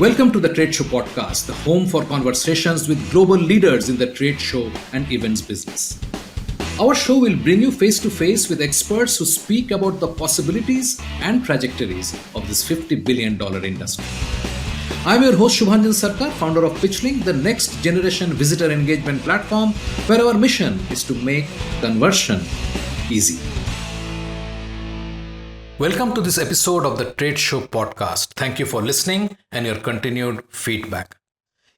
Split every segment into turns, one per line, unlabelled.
Welcome to the Trade Show podcast, the home for conversations with global leaders in the trade show and events business. Our show will bring you face to face with experts who speak about the possibilities and trajectories of this $50 billion industry. I'm your host Shubhanjan Sarkar, founder of Pitchlink, the next generation visitor engagement platform where our mission is to make conversion easy. Welcome to this episode of the Trade Show podcast. Thank you for listening and your continued feedback.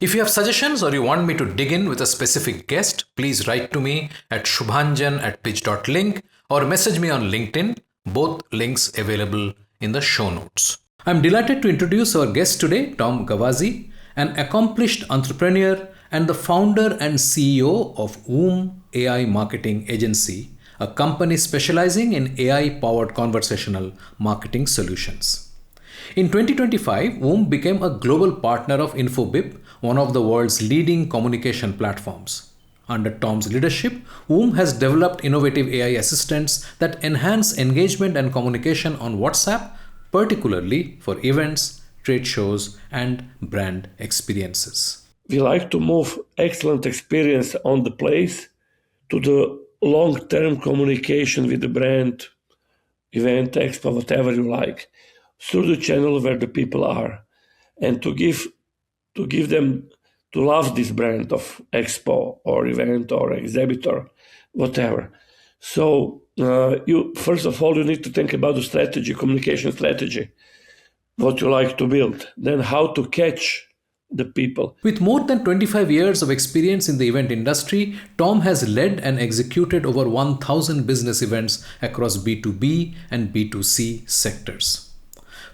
If you have suggestions or you want me to dig in with a specific guest, please write to me at shubhanjan@pitch.link or message me on LinkedIn, both links available in the show notes. I'm delighted to introduce our guest today, Tom Gavazzi, an accomplished entrepreneur and the founder and CEO of WoomAI Marketing Agency, a company specializing in AI-powered conversational marketing solutions. In 2025, Woom became a global partner of InfoBip, one of the world's leading communication platforms. Under Tom's leadership, Woom has developed innovative AI assistants that enhance engagement and communication on WhatsApp, particularly for events, trade shows, and brand experiences.
We like to move excellent experience on the place to the long-term communication with the brand, event, expo, whatever you like, through the channel where the people are, and to give them to love this brand of expo or event or exhibitor, whatever. So you first of all you need to think about the strategy, communication strategy, what you like to build, then how to catch the people.
With more than 25 years of experience in the event industry, Tom has led and executed over 1,000 business events across B2B and B2C sectors.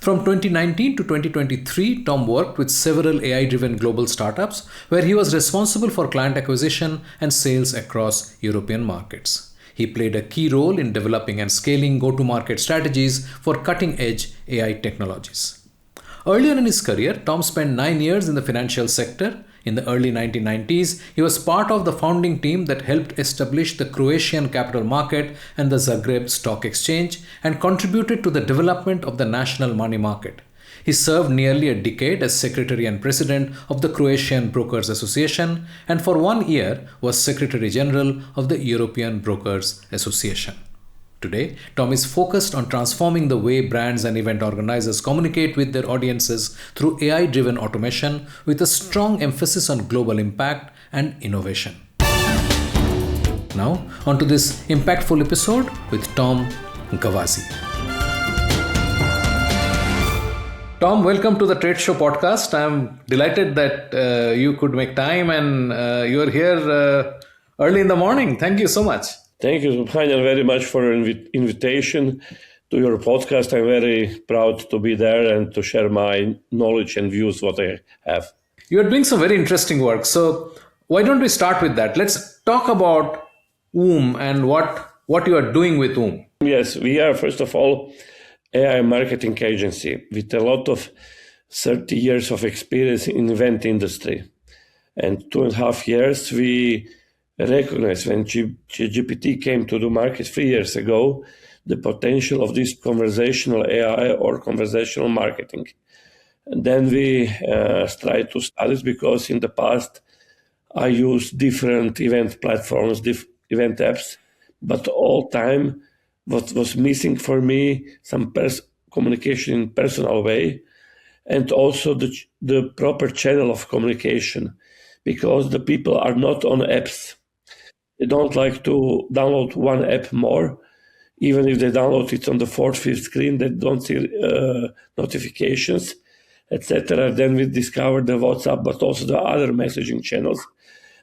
From 2019 to 2023, Tom worked with several AI-driven global startups where he was responsible for client acquisition and sales across European markets. He played a key role in developing and scaling go-to-market strategies for cutting-edge AI technologies. Earlier in his career, Tom spent 9 years in the financial sector. In the early 1990s, he was part of the founding team that helped establish the Croatian capital market and the Zagreb Stock Exchange and contributed to the development of the national money market. He served nearly a decade as secretary and president of the Croatian Brokers Association and for 1 year was secretary general of the European Brokers Association. Today, Tom is focused on transforming the way brands and event organizers communicate with their audiences through AI-driven automation with a strong emphasis on global impact and innovation. Now, on to this impactful episode with Tom Gavazzi. Tom, welcome to the Trade Show podcast. I'm delighted that you could make time and you're here early in the morning. Thank you so much.
Thank you, Shubhanjan, very much for your invitation to your podcast. I'm very proud to be there and to share my knowledge and views, what I have.
You're doing some very interesting work. So why don't we start with that? Let's talk about Woom and what you are doing with Woom.
Yes, we are, first of all, AI marketing agency with a lot of 30 years of experience in event industry. And 2.5 years, we recognize when GPT came to the market 3 years ago, the potential of this conversational AI or conversational marketing. And then we tried to study this because in the past I used different event platforms, event apps, but all time what was missing for me, some communication in personal way, and also the proper channel of communication, because the people are not on apps. They don't like to download one app more. Even if they download it on the 4th, 5th screen, they don't see notifications, etc. Then we discovered the WhatsApp, but also the other messaging channels.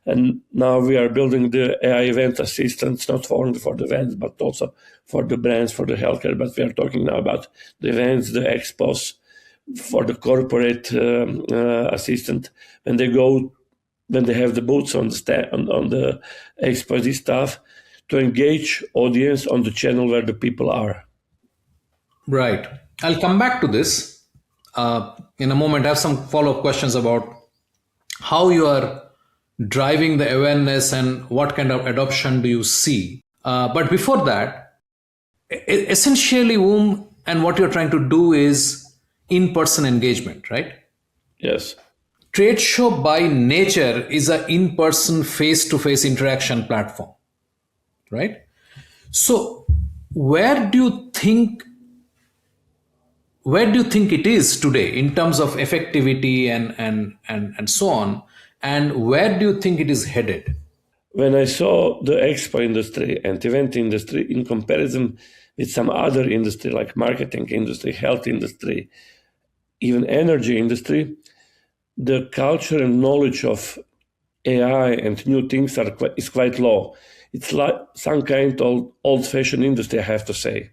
And now we are building the AI event assistants, not only for the events, but also for the brands, for the healthcare. But we are talking now about the events, the expos, for the corporate assistant. When they have the booths on the expo, this stuff, to engage audience on the channel where the people are.
Right. I'll come back to this in a moment. I have some follow-up questions about how you are driving the awareness and what kind of adoption do you see. But before that, essentially Woom and what you're trying to do is in-person engagement, right?
Yes.
Trade show by nature is a in-person face-to-face interaction platform, right? So where do you think it is today in terms of effectivity and so on, and where do you think it is headed?
When I saw the expo industry and event industry in comparison with some other industry like marketing industry, health industry, even energy industry, the culture and knowledge of AI and new things is quite low. It's like some kind of old-fashioned industry, I have to say,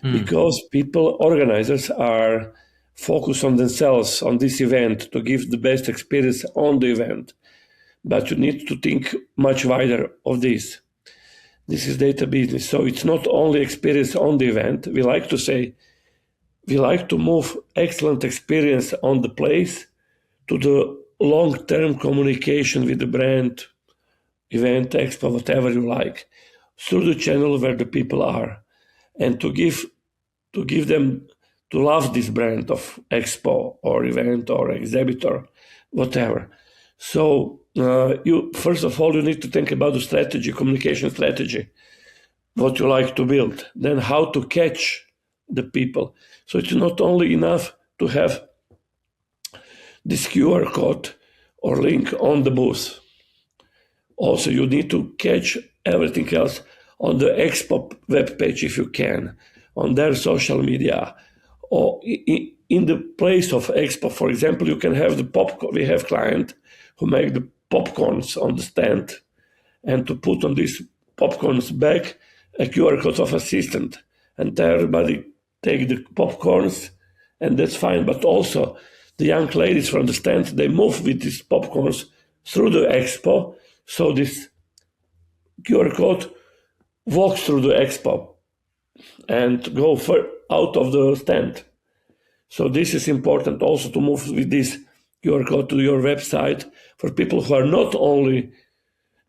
because people, organizers, are focused on themselves on this event to give the best experience on the event. But you need to think much wider of this. This is data business, so it's not only experience on the event. We like to say we like to move excellent experience on the place to the long-term communication with the brand, event, expo, whatever you like, through the channel where the people are, and to give them to love this brand of expo or event or exhibitor, whatever. So you first of all you need to think about the strategy, communication strategy, what you like to build, then how to catch the people. So it's not only enough to have this QR code or link on the booth. Also, you need to catch everything else on the Expo web page if you can, on their social media, or in the place of Expo. For example, you can have the popcorn. We have clients who make the popcorns on the stand, and to put on these popcorns back a QR code of assistant, and everybody take the popcorns, and that's fine. But also, the young ladies from the stand, they move with these popcorns through the Expo, so this QR code walks through the Expo and go out of the stand. So this is important also to move with this QR code to your website for people who are not only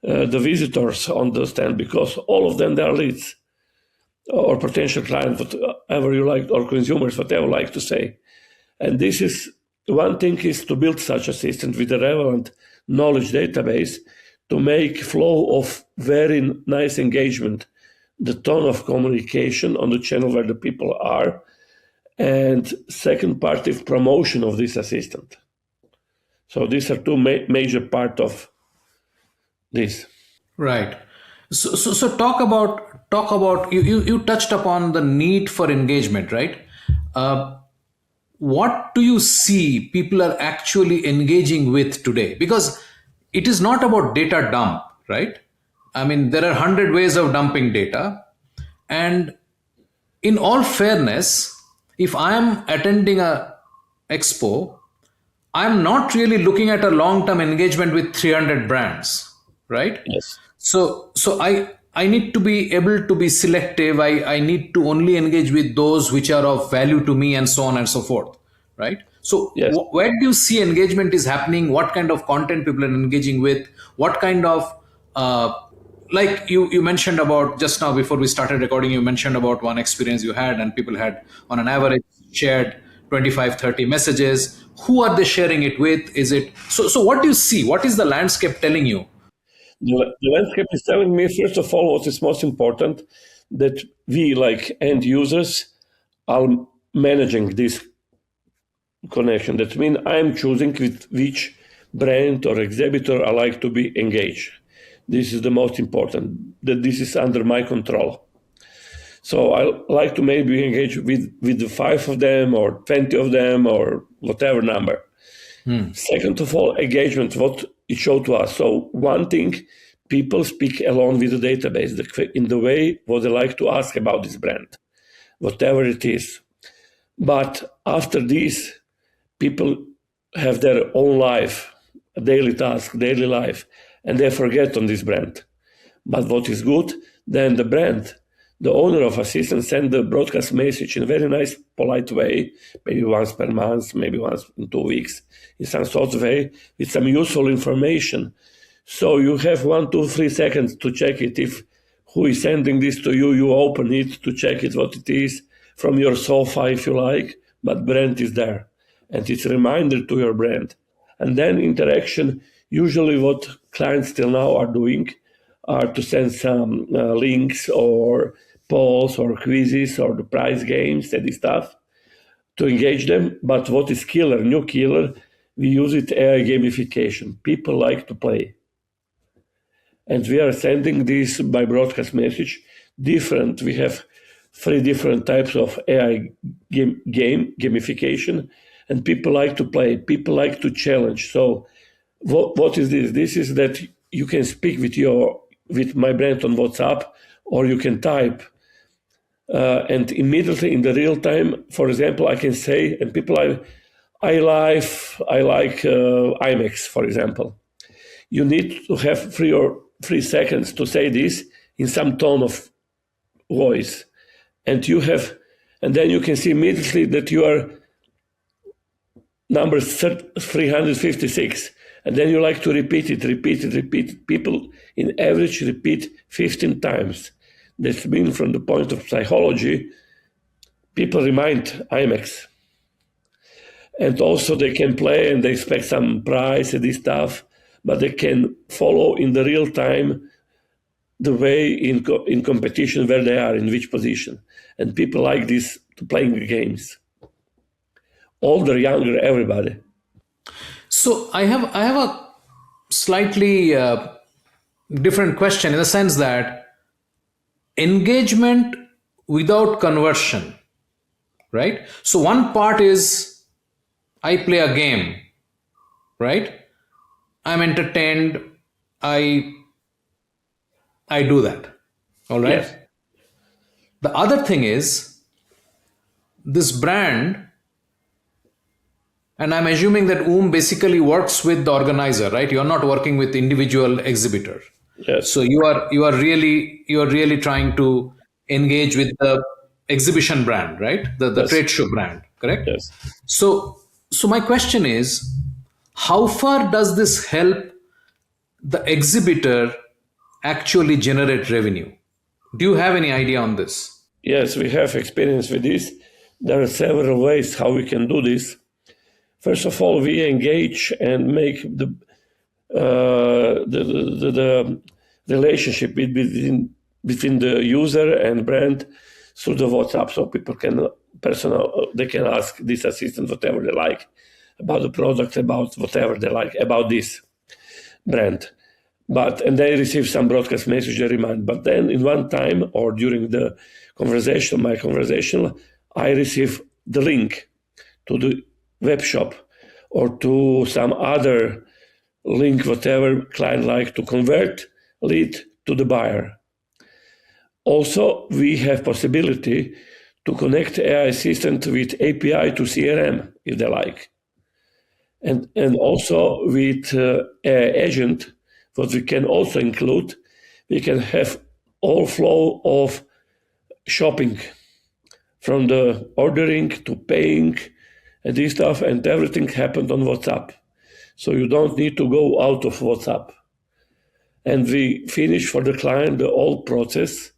the visitors on the stand, because all of them, they are leads or potential clients, whatever you like, or consumers, whatever you like to say. And this is one thing, is to build such a system with a relevant knowledge database to make flow of very nice engagement, the tone of communication on the channel where the people are, and second part is promotion of this assistant. So these are two major part of this.
Right. So talk about you touched upon the need for engagement, right? What do you see people are actually engaging with today? Because it is not about data dump, right? I mean, there are 100 ways of dumping data. And in all fairness, if I am attending a expo, I'm not really looking at a long-term engagement with 300 brands, right?
Yes.
So I need to be able to be selective. I need to only engage with those which are of value to me, and so on and so forth, right? So
Yes.
where do you see engagement is happening? What kind of content people are engaging with? What kind of like you mentioned about just now before we started recording, you mentioned about one experience you had, and people had on an average shared 25-30 messages. Who are they sharing it with? Is it so what do you see? What is the landscape telling you?
The landscape is telling me, first of all, what is most important, that we, like end users, are managing this connection. That means I'm choosing with which brand or exhibitor I like to be engaged. This is the most important, that this is under my control. So I like to maybe engage with the 5 of them or 20 of them or whatever number. Second of all, engagement, what it showed to us. So one thing, people speak along with the database in the way what they like to ask about this brand, whatever it is. But after this, people have their own life, a daily task, daily life, and they forget on this brand. But what is good, then the brand, the owner of assistant, send the broadcast message in a very nice, polite way, maybe once per month, maybe once in 2 weeks, in some sort of way, with some useful information. So you have 1, 2, 3 seconds to check it. If who is sending this to you, you open it to check it, what it is, from your sofa if you like, but brand is there. and it's a reminder to your brand. And then interaction, usually what clients till now are doing are to send some links or polls or quizzes or the prize games and stuff to engage them. But what is killer, new killer, we use it AI gamification. People like to play. And we are sending this by broadcast message different. We have 3 different types of AI gamification, and people like to play. People like to challenge. So what is this? This is that you can speak with my brand on WhatsApp, or you can type. And immediately in the real time, for example, I can say, and people I like IMAX, for example. You need to have 3 seconds to say this in some tone of voice, and then you can see immediately that you are number 356, and then you like to repeat it. People in average repeat 15 times. That's been from the point of psychology. People remind IMAX. And also they can play and they expect some prize and this stuff, but they can follow in the real time the way in competition where they are, in which position. And people like this, to playing the games. Older, younger, everybody.
So I have a slightly different question, in the sense that engagement without conversion, right? So one part is I play a game, right? I'm entertained. I do that. All right.
Yes.
The other thing is this brand, and I'm assuming that basically works with the organizer, right? You're not working with individual exhibitor.
Yes.
So you are really trying to engage with the exhibition brand, right? The
Yes.
trade show brand, correct?
Yes.
So my question is, how far does this help the exhibitor actually generate revenue? Do you have any idea on this?
Yes, we have experience with this. There are several ways how we can do this. First of all, we engage and make the relationship between the user and brand through the WhatsApp, so people can they can ask this assistant whatever they like about the product, about whatever they like about this brand. And they receive some broadcast message they remind. But then in one time or during the my conversation, I receive the link to the web shop or to some other link, whatever client like to convert lead to the buyer. Also, we have possibility to connect AI assistant with API to CRM if they like. And also with AI agent, what we can also include, we can have all flow of shopping, from the ordering to paying and this stuff, and everything happened on WhatsApp. So you don't need to go out of WhatsApp. And we finish for the client the whole process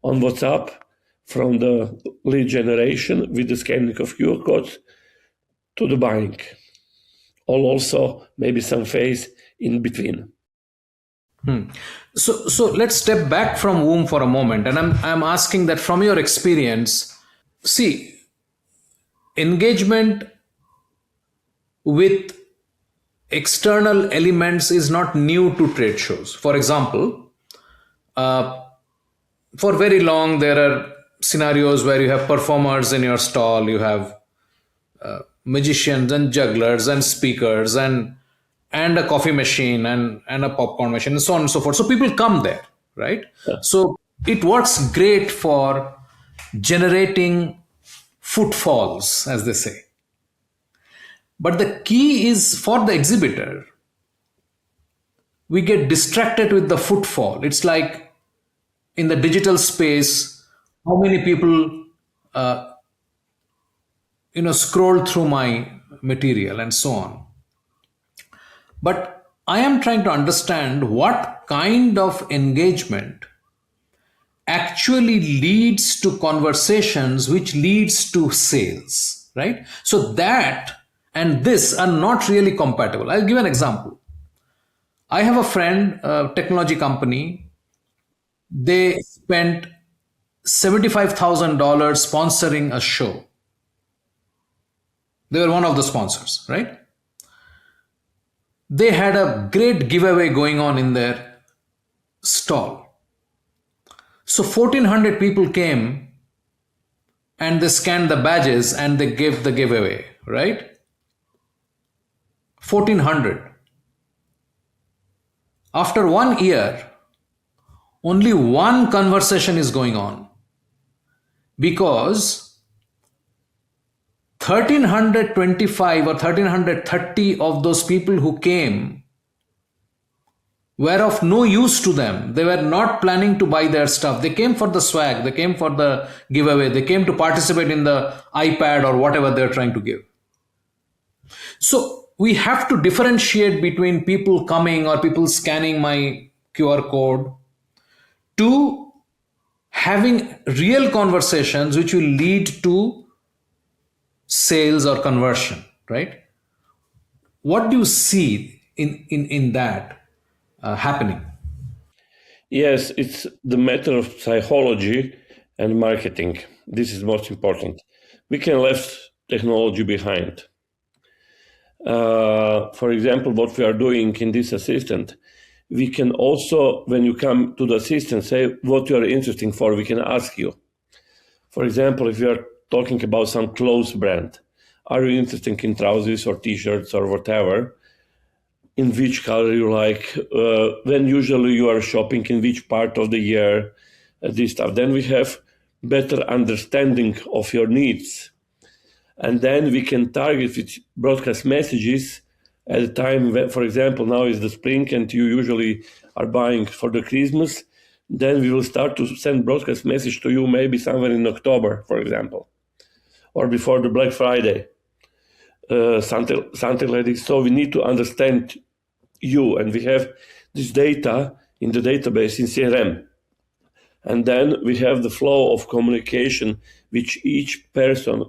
on WhatsApp, from the lead generation with the scanning of QR codes to the buying. Also maybe some phase in between.
So let's step back from Woom for a moment, and I'm asking that from your experience. See, engagement with external elements is not new to trade shows. For example, for very long there are scenarios where you have performers in your stall, you have magicians and jugglers and speakers and a coffee machine and a popcorn machine and so on and so forth. So people come there, right? Yeah. So it works great for generating footfalls, as they say. But the key is, for the exhibitor, we get distracted with the footfall. It's like in the digital space, how many people scroll through my material and so on. But I am trying to understand what kind of engagement actually leads to conversations, which leads to sales, right? So that and this are not really compatible. I'll give an example. I have a friend, a technology company. They spent $75,000 sponsoring a show. They were one of the sponsors, right? They had a great giveaway going on in their stall. So 1,400 people came and they scanned the badges and they gave the giveaway, right? 1,400. After 1 year, only one conversation is going on because 1,325 or 1,330 of those people who came were of no use to them. They were not planning to buy their stuff. They came for the swag, they came for the giveaway, they came to participate in the iPad or whatever they're trying to give. So we have to differentiate between people coming or people scanning my QR code to having real conversations which will lead to sales or conversion, right? What do you see in that happening?
Yes, it's the matter of psychology and marketing. This is most important. We can left technology behind. For example, what we are doing in this assistant, we can also, when you come to the assistant, say what you are interested for, we can ask you. For example, if you are talking about some clothes brand, are you interested in trousers or t-shirts or whatever? In which color you like, when usually you are shopping, in which part of the year, this stuff. Then we have better understanding of your needs. And then we can target with broadcast messages at a time when, for example, now is the spring and you usually are buying for the Christmas. Then we will start to send broadcast message to you maybe somewhere in October, for example, or before the Black Friday, something like this. So we need to understand you, and we have this data in the database in CRM. And then we have the flow of communication which each person,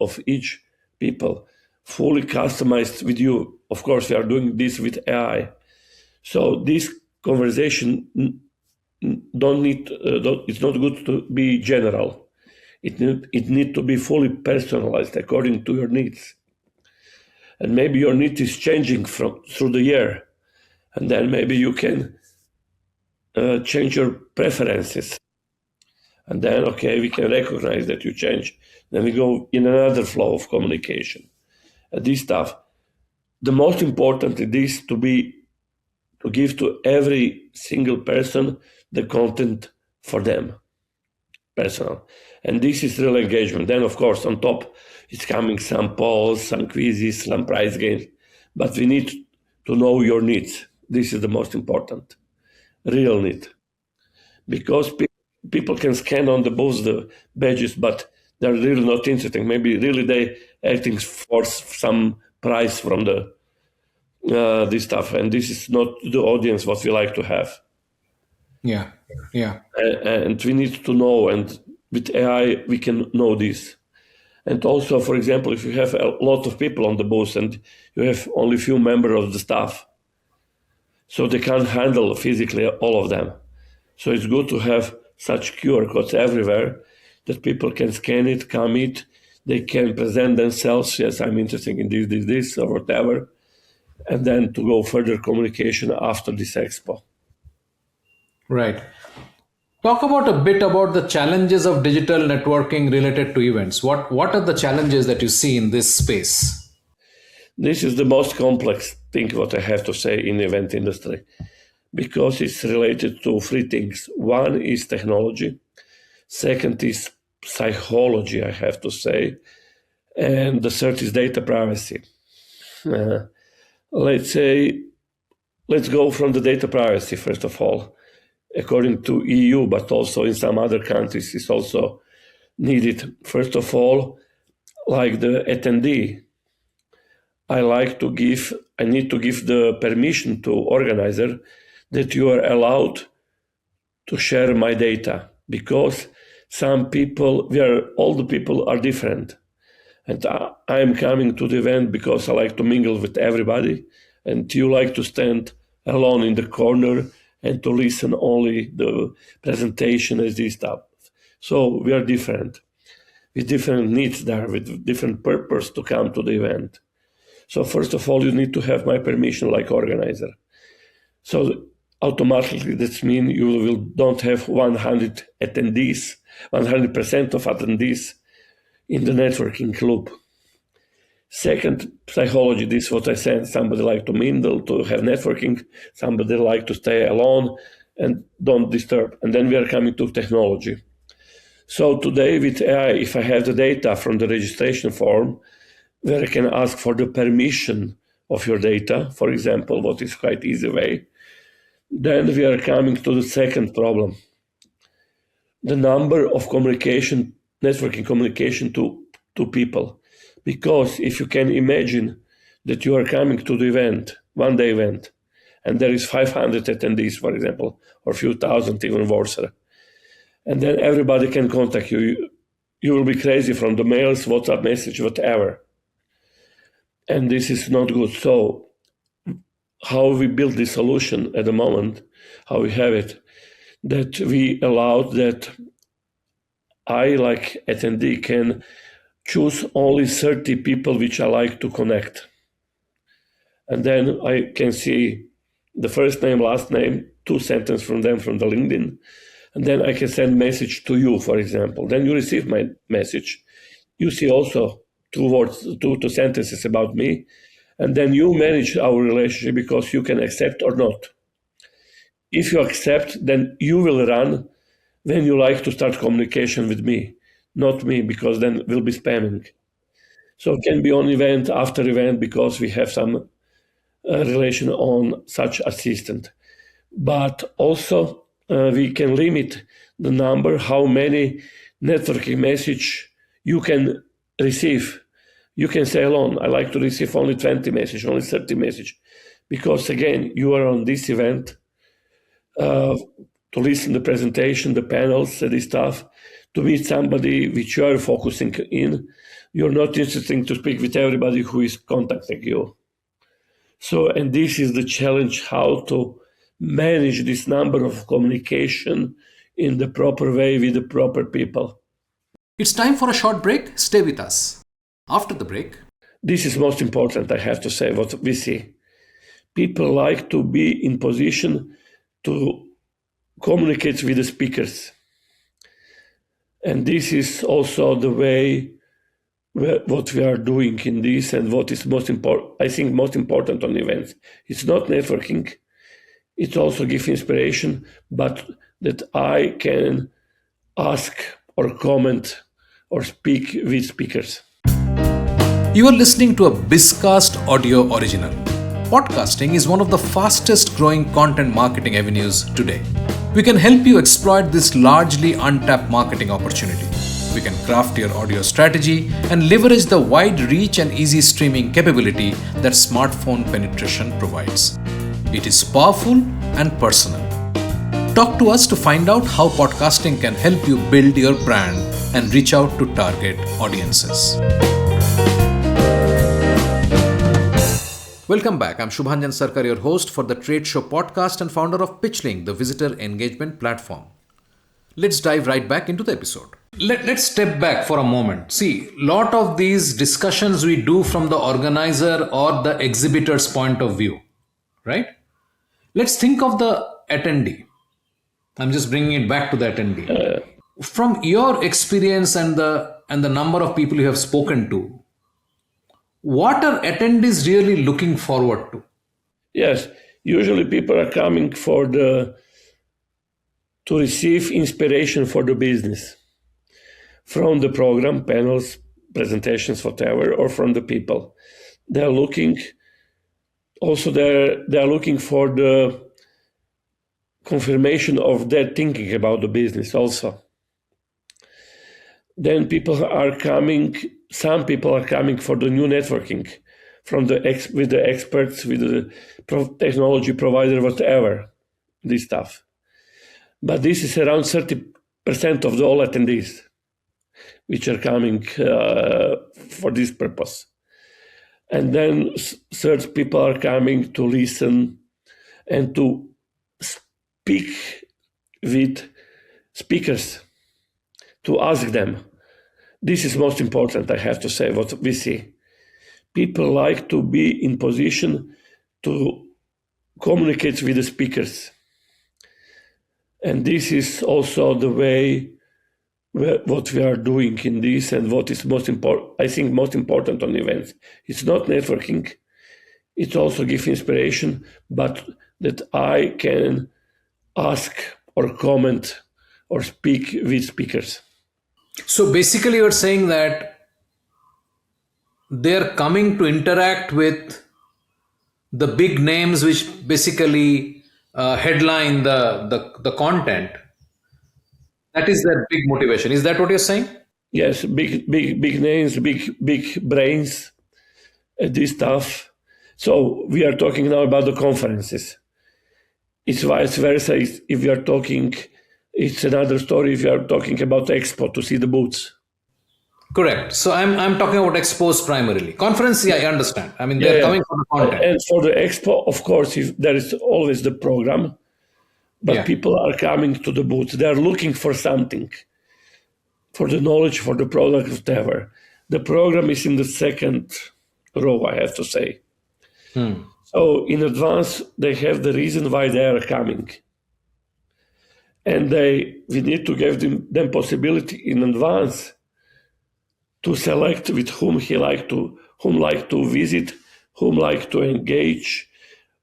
of each people, fully customized with you. Of course, we are doing this with AI. So this conversation it's not good to be general. It need to be fully personalized according to your needs. And maybe your need is changing through the year. And then maybe you can change your preferences. And then, okay, we can recognize that you change. Then we go in another flow of communication. This stuff. The most important is to give to every single person the content for them, personal. And this is real engagement. Then, of course, on top, it's coming some polls, some quizzes, some prize games. But we need to know your needs. This is the most important, real need. Because people can scan on both the badges, but they're really not interested. Maybe really they acting for some price from this stuff. And this is not the audience what we like to have.
Yeah.
And we need to know, and with AI, we can know this. And also, for example, if you have a lot of people on the booth and you have only few members of the staff, so they can't handle physically all of them. So it's good to have such QR codes everywhere that people can scan it, come it, they can present themselves. Yes, I'm interested in this, or whatever. And then to go further communication after this expo.
Right. Talk about a bit about the challenges of digital networking related to events. What are the challenges that you see in this space?
This is the most complex thing what I have to say in the event industry, because it's related to three things. One is technology. Second is psychology, I have to say. And the third is data privacy. Let's go from the data privacy, first of all. According to EU, but also in some other countries, is also needed. First of all, like the attendee, I need to give the permission to organizer that you are allowed to share my data, because some people, all the people are different. And I am coming to the event because I like to mingle with everybody, and you like to stand alone in the corner and to listen only the presentation as this stuff. So we are different, with different needs there, with different purpose to come to the event. So first of all, you need to have my permission like organizer. So automatically that means you don't have 100 attendees, 100% of attendees in the networking club. Second, psychology, this is what I said. Somebody like to mingle, to have networking. Somebody like to stay alone and don't disturb. And then we are coming to technology. So today with AI, if I have the data from the registration form, where I can ask for the permission of your data, for example, what is quite easy way, then we are coming to the second problem. The number of communication, networking communication to people. Because if you can imagine that you are coming to the event, one-day event, and there is 500 attendees, for example, or a few thousand, even worse, and then everybody can contact you. You will be crazy from the mails, WhatsApp message, whatever. And this is not good. So how we build this solution at the moment, how we have it, that we allowed that I, like attendee, can choose only 30 people which I like to connect. And then I can see the first name, last name, 2 sentences from them from the LinkedIn. And then I can send message to you, for example. Then you receive my message. You see also 2 words, 2 sentences about me. And then you manage our relationship because you can accept or not. If you accept, then you will run when you like to start communication with me, not me, because then we'll be spamming. So it can be on event, after event, because we have some relation on such assistant. But also we can limit the number, how many networking message you can receive. You can say alone, I like to receive only 20 message, only 30 message. Because again, you are on this event to listen to the presentation, the panels, this stuff, to meet somebody which you are focusing in. You're not interested to speak with everybody who is contacting you. So, and this is the challenge, how to manage this number of communication in the proper way with the proper people.
It's time for a short break. Stay with us. After the break,
this is most important, I have to say, what we see. People like to be in position to communicate with the speakers. And this is also the way what we are doing in this, and what is most important, I think most important on events. It's not networking, it also gives inspiration, but that I can ask or comment or speak with speakers.
You are listening to a Bizcast audio original. Podcasting is one of the fastest growing content marketing avenues today. We can help you exploit this largely untapped marketing opportunity. We can craft your audio strategy and leverage the wide reach and easy streaming capability that smartphone penetration provides. It is powerful and personal. Talk to us to find out how podcasting can help you build your brand and reach out to target audiences. Welcome back. I'm Shubhanjan Sarkar, your host for the Trade Show podcast and founder of Pitchlink, the visitor engagement platform. Let's dive right back into the episode. Let's step back for a moment. See, a lot of these discussions we do from the organizer or the exhibitor's point of view, right? Let's think of the attendee. I'm just bringing it back to the attendee. From your experience and the number of people you have spoken to, what are attendees really looking forward to?
Yes, usually people are coming to receive inspiration for the business from the program, panels, presentations, whatever, or from the people. They're looking for the confirmation of their thinking about the business also. Then some people are coming for the new networking with the experts, with the technology provider, whatever, this stuff. But this is around 30% of all attendees. which are coming for this purpose. And then third, people are coming to listen and to speak with speakers, to ask them. This is most important, I have to say, what we see. People like to be in position to communicate with the speakers. And this is also the way what we are doing in this, and what is most important, I think most important on events. It's not networking, it also gives inspiration, but that I can ask or comment or speak with speakers.
So basically, you're saying that they're coming to interact with the big names, which basically headline the content. That is their big motivation. Is that what you're saying?
Yes, big names, big brains, this stuff. So we are talking now about the conferences. It's vice versa. If we are talking, it's another story if you are talking about Expo to see the booths.
Correct. So I'm talking about expos primarily. Conference, yeah, I understand. I mean, they're coming for the content.
And for the Expo, of course, if there is always the program, but people are coming to the booth. They are looking for something, for the knowledge, for the product, whatever. The program is in the second row, I have to say. So in advance, they have the reason why they are coming. And we need to give them possibility in advance to select with whom like to visit, whom like to engage,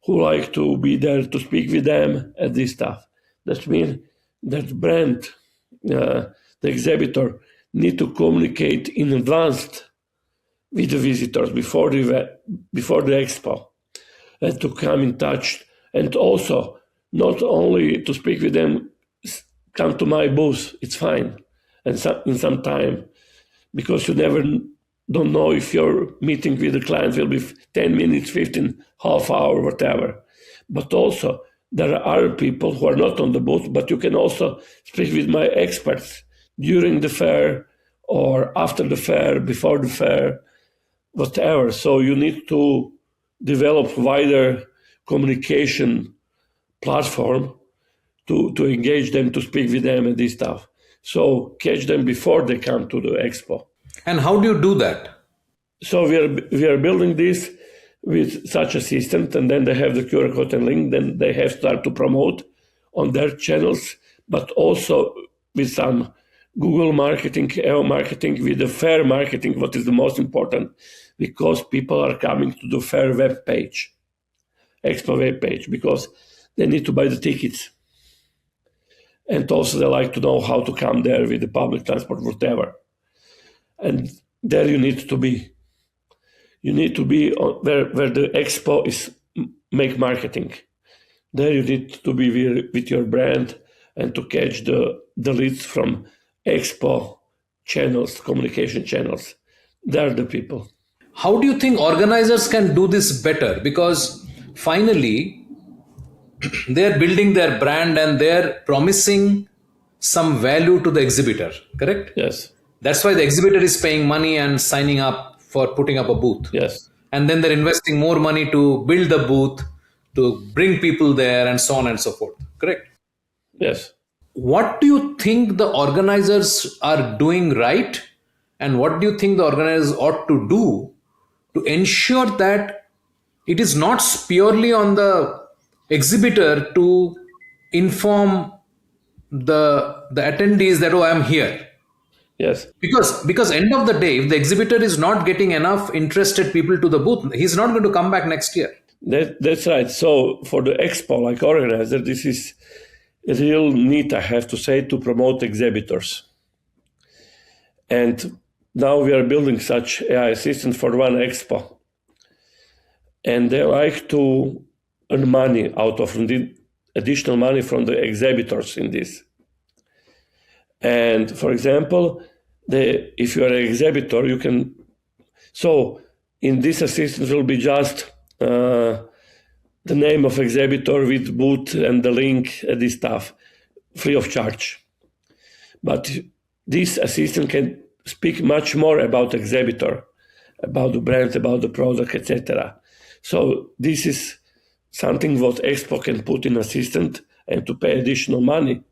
who like to be there to speak with them, and this stuff. That means that brand, the exhibitor, need to communicate in advance with the visitors before the expo, and to come in touch, and also not only to speak with them, come to my booth, it's fine, and in some time, because you never don't know if your meeting with the client will be 10 minutes, 15, half hour, whatever. But also, there are other people who are not on the booth, but you can also speak with my experts during the fair or after the fair, before the fair, whatever. So you need to develop wider communication platform to engage them, to speak with them and this stuff. So catch them before they come to the expo.
And how do you do that?
So we are building this with such a system, and then they have the QR code and link. Then they have start to promote on their channels, but also with some Google marketing, SEO marketing, with the fair marketing. What is the most important? Because people are coming to the fair web page, expo web page, because they need to buy the tickets. And also they like to know how to come there with the public transport, whatever. And there you need to be. You need to be where the expo is make marketing. There you need to be with your brand and to catch the leads from expo channels, communication channels. They're the people.
How do you think organizers can do this better? Because finally, they're building their brand and they're promising some value to the exhibitor, correct?
Yes.
That's why the exhibitor is paying money and signing up for putting up a booth.
Yes.
And then they're investing more money to build the booth, to bring people there, and so on and so forth, correct?
Yes.
What do you think the organizers are doing right? And what do you think the organizers ought to do to ensure that it is not purely on the exhibitor to inform the attendees that, oh, I'm here?
Yes.
Because end of the day, if the exhibitor is not getting enough interested people to the booth, he's not going to come back next year.
That's right. So for the expo, like organizer, this is a real need, I have to say, to promote exhibitors. And now we are building such AI assistant for one expo. And they like to earn money out of the additional money from the exhibitors in this. And for example, if you are an exhibitor, you can. So in this assistant will be just the name of exhibitor with booth and the link and this stuff, free of charge. But this assistant can speak much more about exhibitor, about the brand, about the product, etc. So this is something what Expo can put in assistant and to pay additional money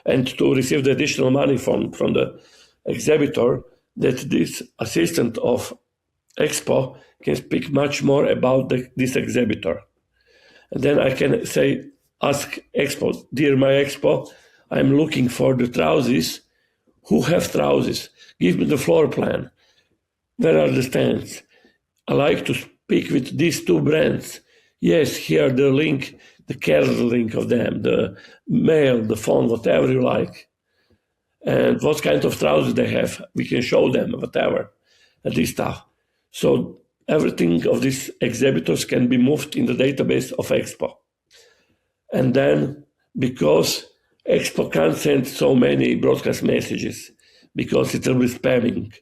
and to receive the additional money from the exhibitor, that this assistant of Expo can speak much more about this exhibitor. And then I can say, ask Expo, dear my Expo, I'm looking for the trousers. Who have trousers? Give me the floor plan. Where are the stands? I like to speak with these two brands. Yes, here the link, the calendar link of them, the mail, the phone, whatever you like. And what kind of trousers they have. We can show them, whatever, and this stuff. So everything of these exhibitors can be moved in the database of Expo. And then, because Expo can't send so many broadcast messages, because it will be spamming.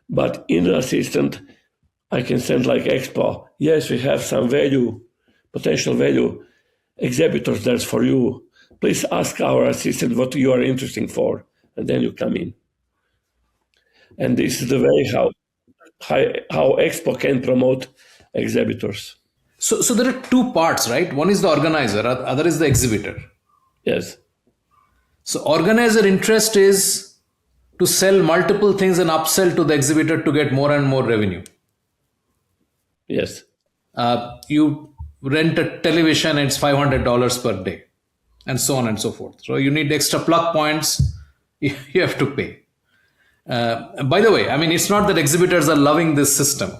But in the assistant, I can send like Expo, yes, we have some value, potential value exhibitors there for you. Please ask our assistant what you are interested for, and then you come in. And this is the way how Expo can promote exhibitors.
So there are two parts, right? One is the organizer, other is the exhibitor.
Yes.
So organizer interest is to sell multiple things and upsell to the exhibitor to get more and more revenue.
Yes.
You rent a television, it's $500 per day, and so on and so forth. So you need extra plug points, you have to pay. By the way, I mean, it's not that exhibitors are loving this system.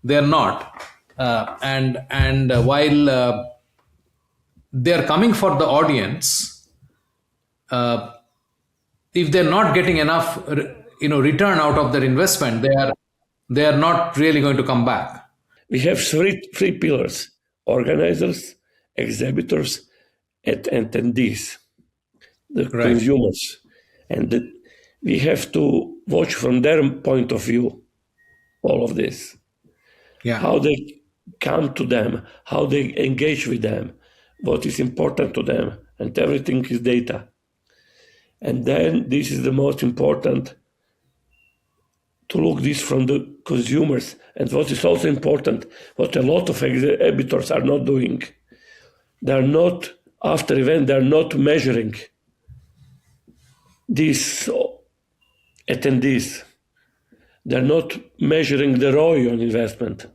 They are not. And while they are coming for the audience, if they're not getting enough, return out of their investment, they are not really going to come back.
We have three pillars: organizers, exhibitors, and attendees, the consumers. And we have to watch from their point of view all of this.
Yeah.
How they come to them, how they engage with them, what is important to them, and everything is data. And then this is the most important, to look this from the consumers. And what is also important, what a lot of exhibitors are not doing, they are not, after event, they are not measuring these attendees. They're not measuring the ROI on investment.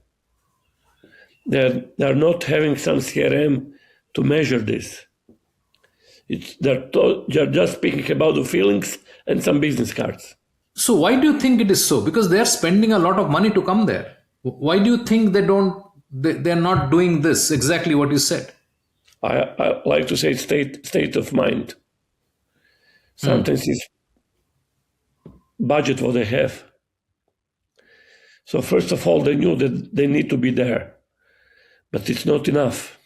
They're not having some CRM to measure this. They're just speaking about the feelings and some business cards.
So why do you think it is so? Because they're spending a lot of money to come there. Why do you think they're not doing this, exactly what you said?
I like to say state of mind. Sometimes it's budget what they have. So first of all, they knew that they need to be there, but it's not enough.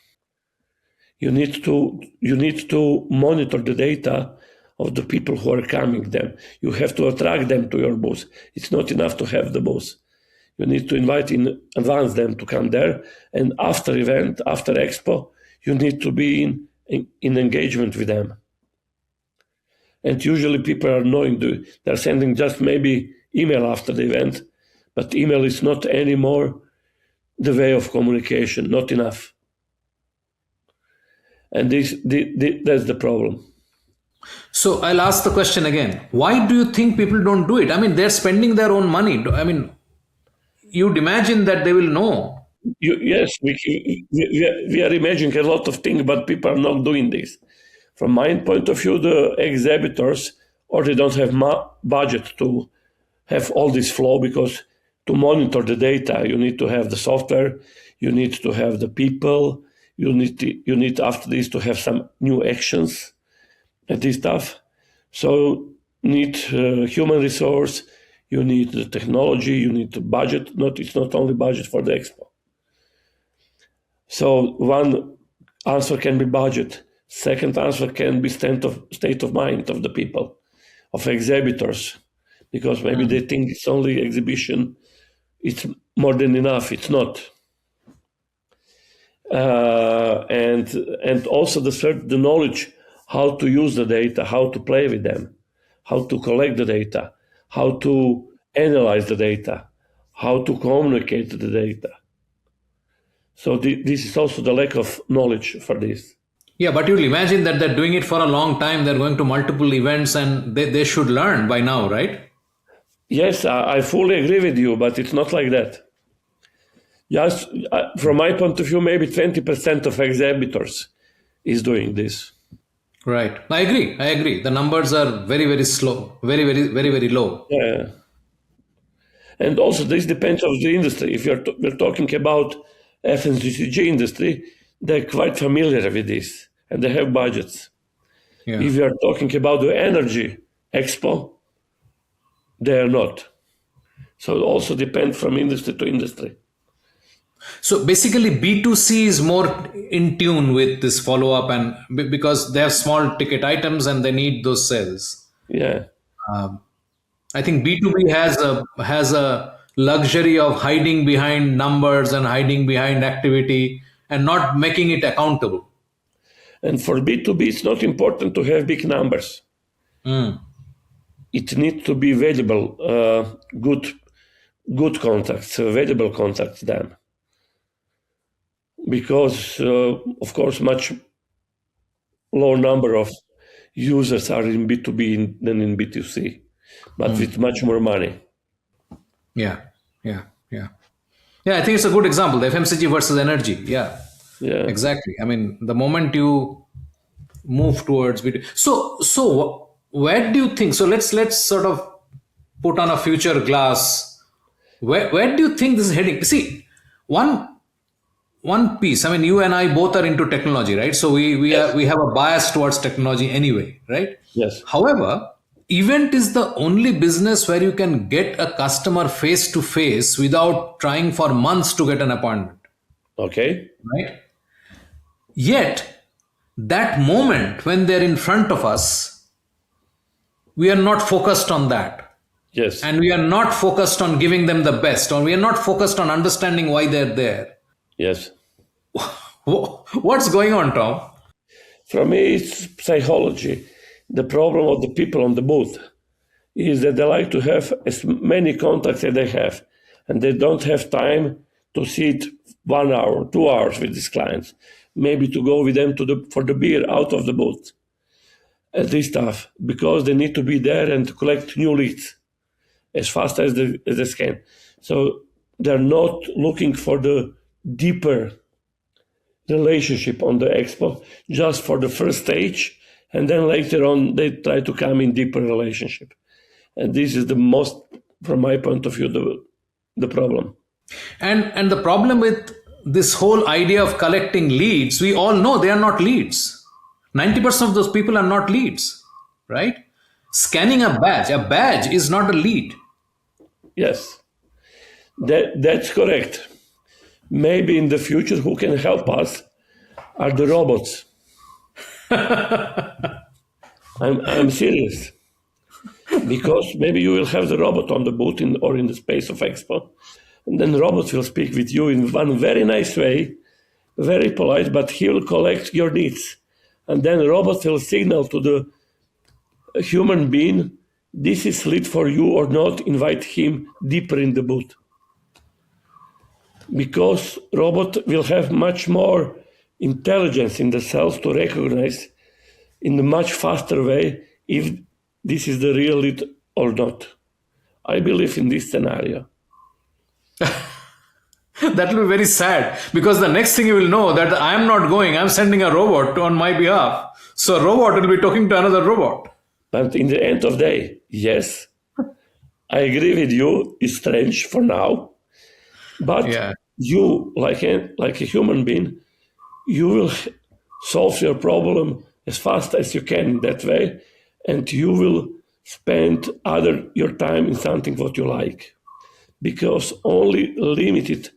You need to monitor the data of the people who are coming them. You have to attract them to your booth. It's not enough to have the booth. You need to invite in advance them to come there, and after event, after Expo, you need to be in engagement with them. And usually people are knowing they're sending just maybe email after the event, but email is not anymore the way of communication, not enough. And that's the problem.
So I'll ask the question again. Why do you think people don't do it? I mean, they're spending their own money. I mean, you'd imagine that they will know.
Yes, we are imagining a lot of things, but people are not doing this. From my point of view, the exhibitors, or they don't have budget to have all this flow, because to monitor the data, you need to have the software, you need to have the people, you need after this to have some new actions and this stuff. So need human resource, you need the technology, you need the budget. It's not only budget for the Expo. So one answer can be budget. Second answer can be state of mind of the people, of exhibitors, because maybe they think it's only exhibition, it's more than enough. It's not. And also the knowledge how to use the data, how to play with them, how to collect the data, how to analyze the data, how to communicate the data. So this is also the lack of knowledge for this.
Yeah, but you'll imagine that they're doing it for a long time. They're going to multiple events and they should learn by now, right?
Yes, I fully agree with you, but it's not like that. Just from my point of view, maybe 20% of exhibitors is doing this.
Right. I agree. The numbers are very, very slow, very, very, very, very low.
Yeah. And also this depends on the industry. If we're talking about FMCG industry, they're quite familiar with this and they have budgets.
Yeah.
If you are talking about the energy expo, they are not. So it also depends from industry to industry.
So basically B2C is more in tune with this follow-up and because they have small ticket items and they need those sales.
Yeah.
I think B2B has a luxury of hiding behind numbers and hiding behind activity and not making it accountable.
And for B2B, it's not important to have big numbers. It needs to be valuable, good contacts, valuable contacts then. Because, of course, much lower number of users are in B2B than in B2C, but with much more money.
Yeah. I think it's a good example, the FMCG versus energy. Yeah, exactly. I mean, the moment you move towards B2, so where do you think? So let's sort of put on a future glass. Where do you think this is heading? See, one piece. I mean, you and I both are into technology, right? So we have a bias towards technology anyway, right?
Yes.
However, event is the only business where you can get a customer face to face without trying for months to get an appointment.
Okay.
Right? Yet, that moment when they're in front of us, we are not focused on that.
Yes.
And we are not focused on giving them the best, or we are not focused on understanding why they're there.
Yes.
What's going on, Tom?
For me, it's psychology. The problem of the people on the booth is that they like to have as many contacts as they have, and they don't have time to sit 1 hour, 2 hours with these clients, maybe to go with them for the beer out of the booth. And this stuff, because they need to be there and collect new leads as fast as they can. So they're not looking for the deeper relationship on the expo just for the first stage, and then later on they try to come in deeper relationship. And this is the most, from my point of view, the problem.
And the problem with this whole idea of collecting leads, we all know they are not leads. 90% of those people are not leads, right? Scanning a badge is not a lead.
Yes, that's correct. Maybe in the future, who can help us are the robots. I'm serious. Because maybe you will have the robot on the booth or in the space of expo, and then the robot will speak with you in one very nice way, very polite, but he will collect your needs. And then the robot will signal to the human being, this is lead for you or not, invite him deeper in the booth. Because robot will have much more intelligence in the cells to recognize in a much faster way if this is the real lead or not. I believe in this scenario.
That will be very sad, because the next thing you will know that I'm not going, I'm sending a robot on my behalf. So a robot will be talking to another robot.
But in the end of the day, yes, I agree with you, it's strange for now. But you, like a human being, you will solve your problem as fast as you can that way, and you will spend your time in something what you like. Because only limited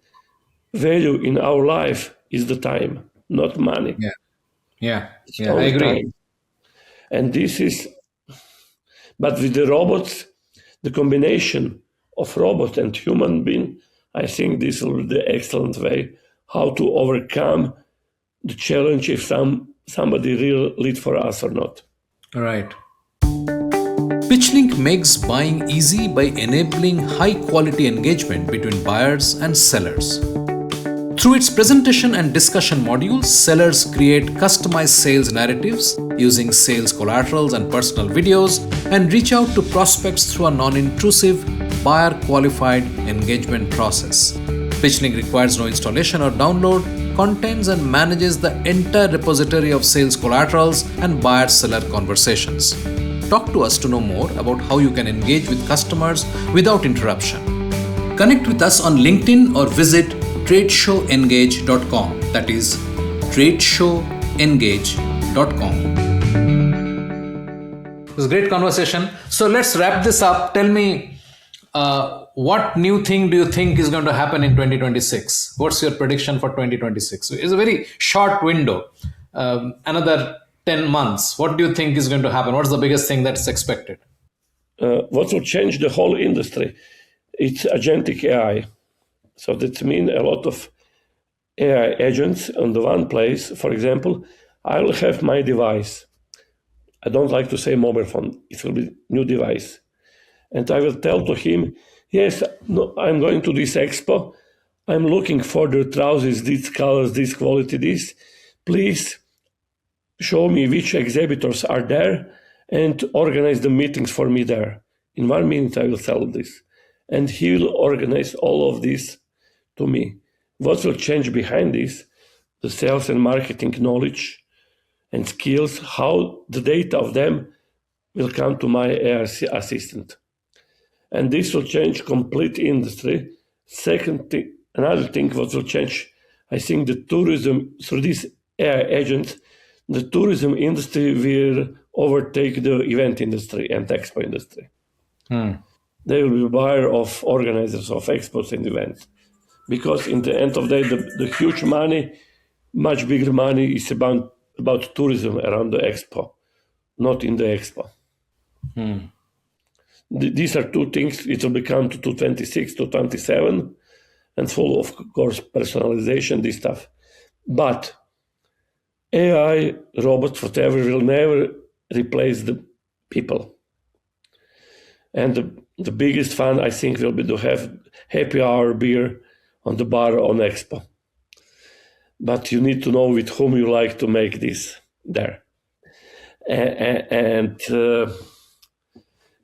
value in our life is the time, not money.
Yeah, I agree.
Time. And this is, but with the robots, the combination of robot and human being, I think this will be the excellent way how to overcome the challenge if somebody really lead for us or not.
Right. PitchLink makes buying easy by enabling high-quality engagement between buyers and sellers. Through its presentation and discussion modules, sellers create customized sales narratives using sales collaterals and personal videos and reach out to prospects through a non-intrusive, buyer-qualified engagement process. PitchLink requires no installation or download, contains and manages the entire repository of sales collaterals and buyer-seller conversations. Talk to us to know more about how you can engage with customers without interruption. Connect with us on LinkedIn or visit tradeshowengage.com. That is tradeshowengage.com. It was a great conversation. So let's wrap this up. Tell me, what new thing do you think is going to happen in 2026? What's your prediction for 2026? It's a very short window. Another 10 months. What do you think is going to happen? What's the biggest thing that's expected?
What will change the whole industry? It's agentic AI. So that means a lot of AI agents on the one place. For example, I will have my device. I don't like to say mobile phone. It will be new device. And I will tell to him, yes, no, I'm going to this expo. I'm looking for the trousers, these colors, this quality, this. Please show me which exhibitors are there and organize the meetings for me there. In 1 minute, I will tell this. And he will organize all of this to me. What will change behind this? The sales and marketing knowledge and skills, how the data of them will come to my AI assistant. And this will change complete industry. Second thing, another thing what will change, I think the tourism, through these AI agents, the tourism industry will overtake the event industry and expo industry. They will be buyer of organizers of expos and events. Because in the end of the day, the huge money, much bigger money is about tourism around the expo, not in the expo. These are two things. It will become to 26 to 27 and full of course personalization, this stuff. But AI, robots, whatever, will never replace the people. And the biggest fun, I think, will be to have happy hour beer on the bar on Expo. But you need to know with whom you like to make this there. And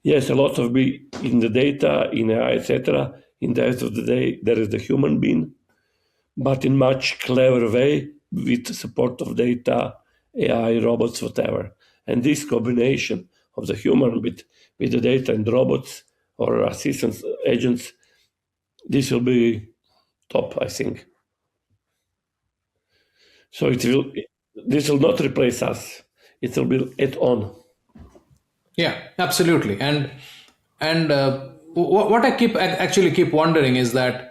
yes, a lot of be in the data, in AI, etc. In the end of the day, there is the human being, but in much clever way with support of data, AI, robots, whatever. And this combination of the human with the data and robots or assistants, agents, this will be top, I think. So this will not replace us. It will be add on.
Yeah, absolutely. And what I actually keep wondering is that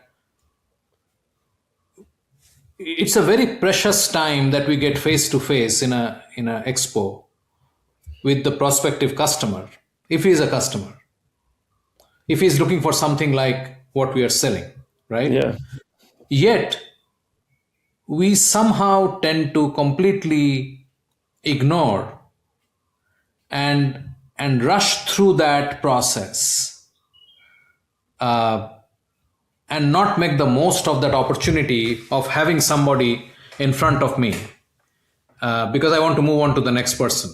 it's a very precious time that we get face to face in a expo with the prospective customer, if he is a customer, if he's looking for something like what we are selling, right?
Yeah.
Yet we somehow tend to completely ignore and rush through that process and not make the most of that opportunity of having somebody in front of me because I want to move on to the next person.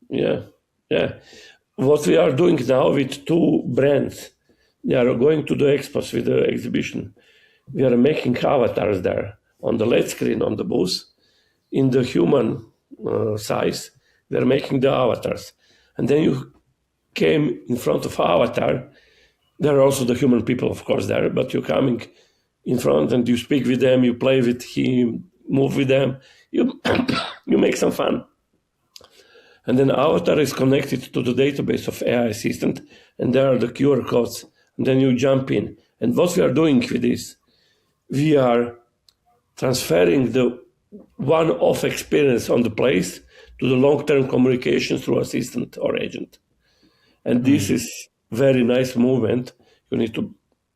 Yeah. What we are doing now with two brands, they are going to the expos with the exhibition. We are making avatars there on the LED screen on the booth. In the human size, we are making the avatars. And then you came in front of avatar. There are also the human people, of course, there, but you're coming in front and you speak with them, you play with him, move with them, you make some fun. And then avatar is connected to the database of AI assistant, and there are the QR codes. And then you jump in. And what we are doing with this, we are transferring the one-off experience on the place to the long-term communication through assistant or agent. And this is very nice movement. You need to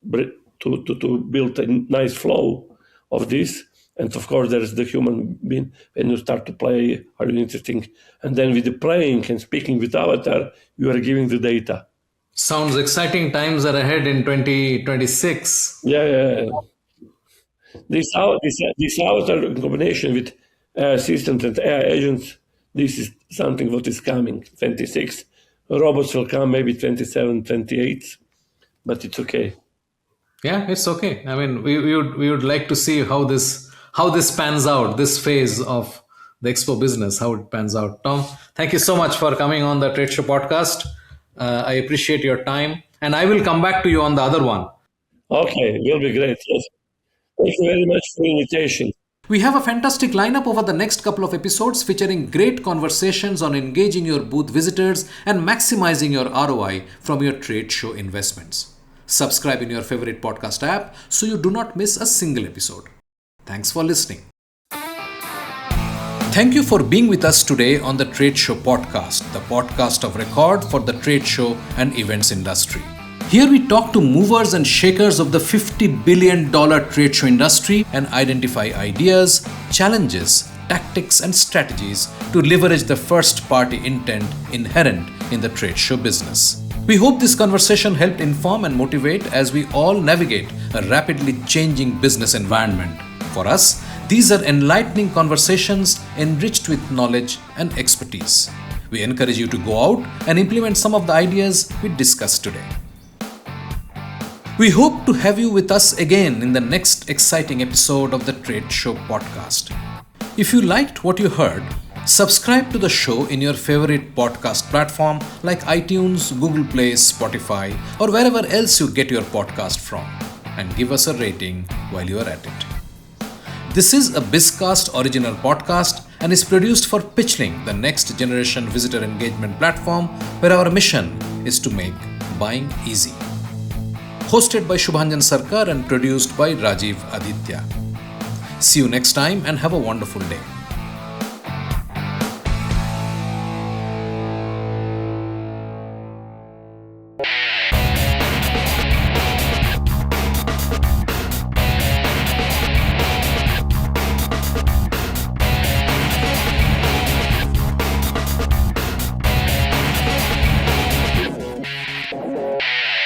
build a nice flow of this. And of course, there's the human being. When you start to play, are you interesting? And then with the playing and speaking with avatar, you are giving the data.
Sounds exciting. Times are ahead in 2026.
Yeah. This avatar in combination with AI assistant and AI agents, this is something what is coming. 26 robots will come, maybe 27, 28, but it's okay.
Yeah, it's okay. I mean, we would like to see how this pans out, this phase of the expo business, how it pans out. Tom, thank you so much for coming on the Trade Show podcast. I appreciate your time, and I will come back to you on the other one.
Okay, will be great. Yes. Thank you very much for the invitation.
We have a fantastic lineup over the next couple of episodes featuring great conversations on engaging your booth visitors and maximizing your ROI from your trade show investments. Subscribe in your favorite podcast app so you do not miss a single episode. Thanks for listening. Thank you for being with us today on the Trade Show podcast, the podcast of record for the trade show and events industry. Here we talk to movers and shakers of the $50 billion trade show industry and identify ideas, challenges, tactics and strategies to leverage the first-party intent inherent in the trade show business. We hope this conversation helped inform and motivate as we all navigate a rapidly changing business environment. For us, these are enlightening conversations enriched with knowledge and expertise. We encourage you to go out and implement some of the ideas we discussed today. We hope to have you with us again in the next exciting episode of the Trade Show podcast. If you liked what you heard, subscribe to the show in your favorite podcast platform like iTunes, Google Play, Spotify, or wherever else you get your podcast from, and give us a rating while you are at it. This is a Bizcast original podcast and is produced for Pitchling, the next generation visitor engagement platform where our mission is to make buying easy. Hosted by Shubhanjan Sarkar and produced by Rajiv Aditya. See you next time and have a wonderful day.